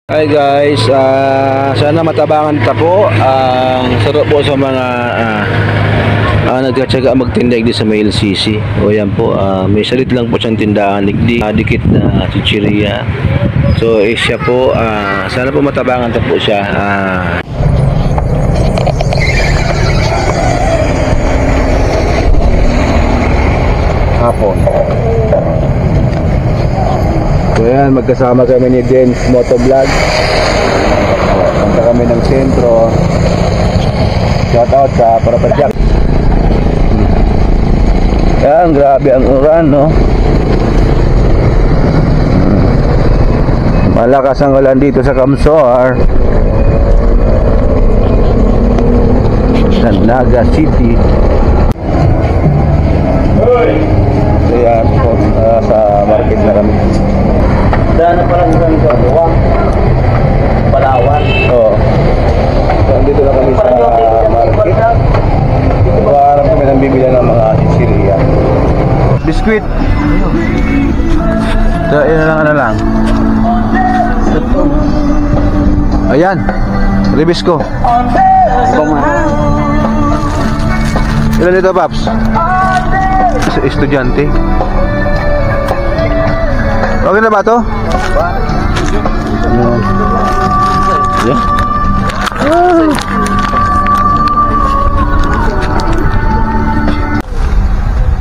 Hi guys, sana matabangan ta po. Sarap po sa mga nagtatsaga magtindag di sa may LCC. O yan po, may salit lang po siyang tindahan, dikit na chichiria. So siya po, sana po matabangan ta po siya. Hapon. So yan, magkasama kami ni Dens Motovlog. Punta kami ng sentro. Shout out sa Parapadyak. Yan, grabe ang uran, no? Malakas ang ulan dito sa Kamsor, sa Naga City. So yan po, sa market na kami. Daan pa lang sa Buwang, Palawan. Oo. So, dito na kami sa market. Parang kami nang bibili ng mga chichiria. Biskuit. So, yun lang, ano lang. Ayan. Ribisco. Ilan ito, Paps? Estudyante. Okay na ba ito? Yeah.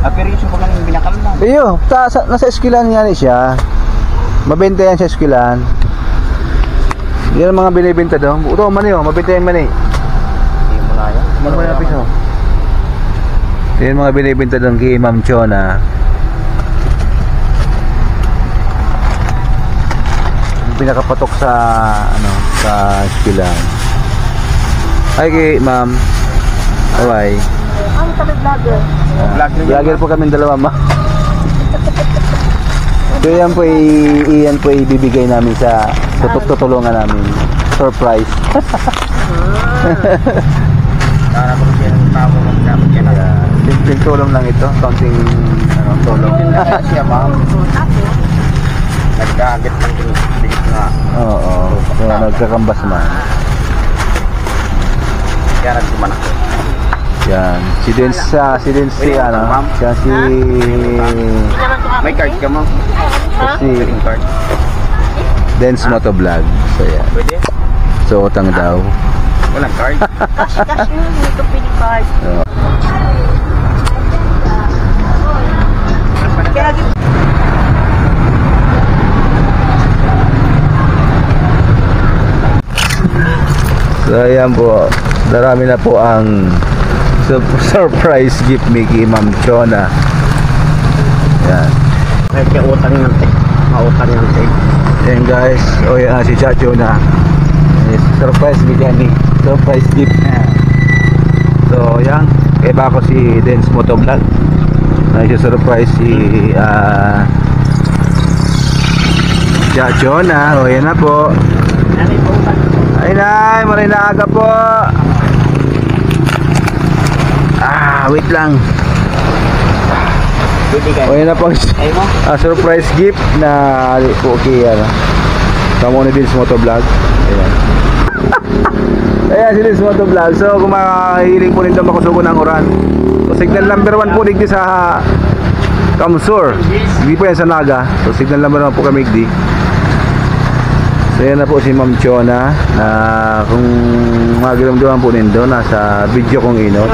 Aperisyo pa kami binakal na. Iyo, nasa eskilan nga siya. Mabenta yan sa eskilan. Yan ang mga binibenta doon. Ito, mani o, mabenta yan mani. Hindi mo na yan. Ano mo na piso? Yan mga binibenta doon kay Ma'am Chona. Pinakapatok sa sa eskilan. Hi kay Ma'am. Bye. Ang kami vlogger. Vlogger po kami dalawa, Ma. So yan po iyan po ibibigay namin sa tutulungan namin. Surprise. Para ko siya ng tao ng dapat yan. Simpleng tulong lang ito, counting tulong. Siya ma'am. Nagkagit ng bigit nga. Oo, so, nagkakambas man. Kaya nagsumanak. Yan, si siya si May card ka ma'am? si Card. Dens Motovlog. So yan. Pwede? So utang daw. Walang card? Cash yun, hindi ko pili card. Kaya So ayan po, darami na po ang surprise gift Mickey Ma'am Chona. Yan. Kaya utang ng tek. Mautang ng tek. Yan guys, o yan si Chacho na. Surprise bigyan ni. Surprise gift. So yan, kaya ba ako si Dens Motovlog. Surprise si Chacho na. O yan na po. Ay nay, maray na aga po. Wait lang. O yan na po. Surprise gift na po kay kamo ni Dens Motovlog. Ayan. Ayan si Dens Motovlog. So kung makahiling po nito makusugo ng oran. So signal number 1 po digdi sa Kamsor. Hindi po yan sa Naga. So signal number 1 po kami digdi. So yan na po si Ma'am Chona na kung magiramdaman po nindo nasa video kong inot.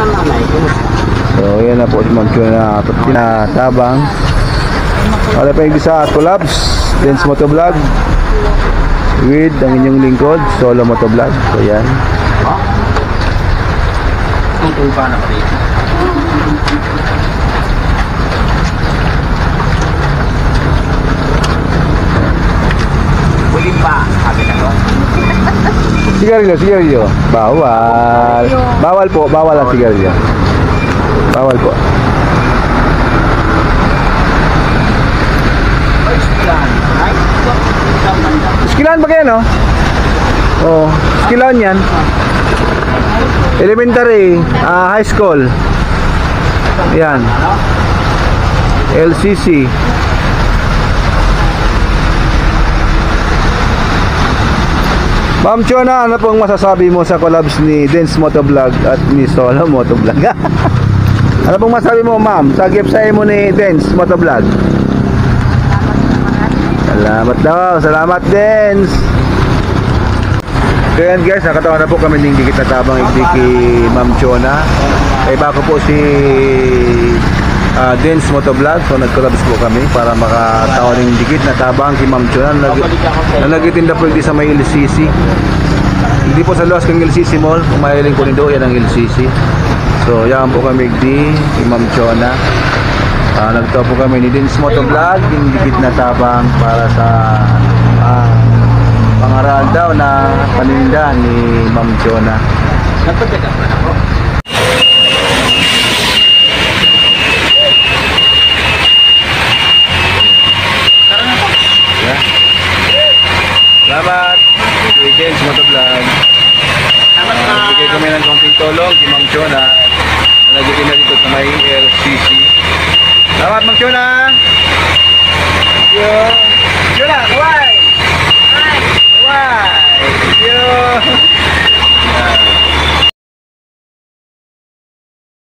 So yan na po si Ma'am Chona na tabang. Wala pa yung sa collabs Dens Motovlog with ang inyong lingkod Solo Motovlog. So yan. Tungkol pa na pala ito. Uling pa. Sabi na ko. Sigarilyo. Bawal. Bawal po. Bawal ang sigarilyo. Bawal po. Skilan ba kayo, no? Oo. Skilan yan. Elementary. High school. Yan. LCC. Ma'am Chona, ano pong masasabi mo sa collabs ni Dance Motovlog at ni Solo Motovlog? Ano pong masasabi mo, ma'am, sa gift sa mo ni Dance Motovlog? Salamat daw, salamat Dance. Kaya guys, nakatawa na po kami ng dikit na tabang kay Ma'am Chona. Eh bako po si Dance Motovlog, so nag-collabs po kami para makatawa ng dikit na tabang kay Ma'am Chona. Nalagitinda po hindi sa may LCC. Hindi po sa luwas kang LCC Mall, kumahiling po nindo yan ang LCC. So yan po kami di Ma'am Chona. Nagtawa po kami ni Dance Motovlog, yung dikit na tabang para sa pangaral daw na paninda ni Ma'am Chona. Nagpagdaga pa na po. Yeah. Salamat kay Dance Motovlog. Bigay kami ng konting tulong kay Ma'am Chona. Nalagyan na dito sa may LCC. Salamat Ma'am Chona! Chona, kawai! Kawai!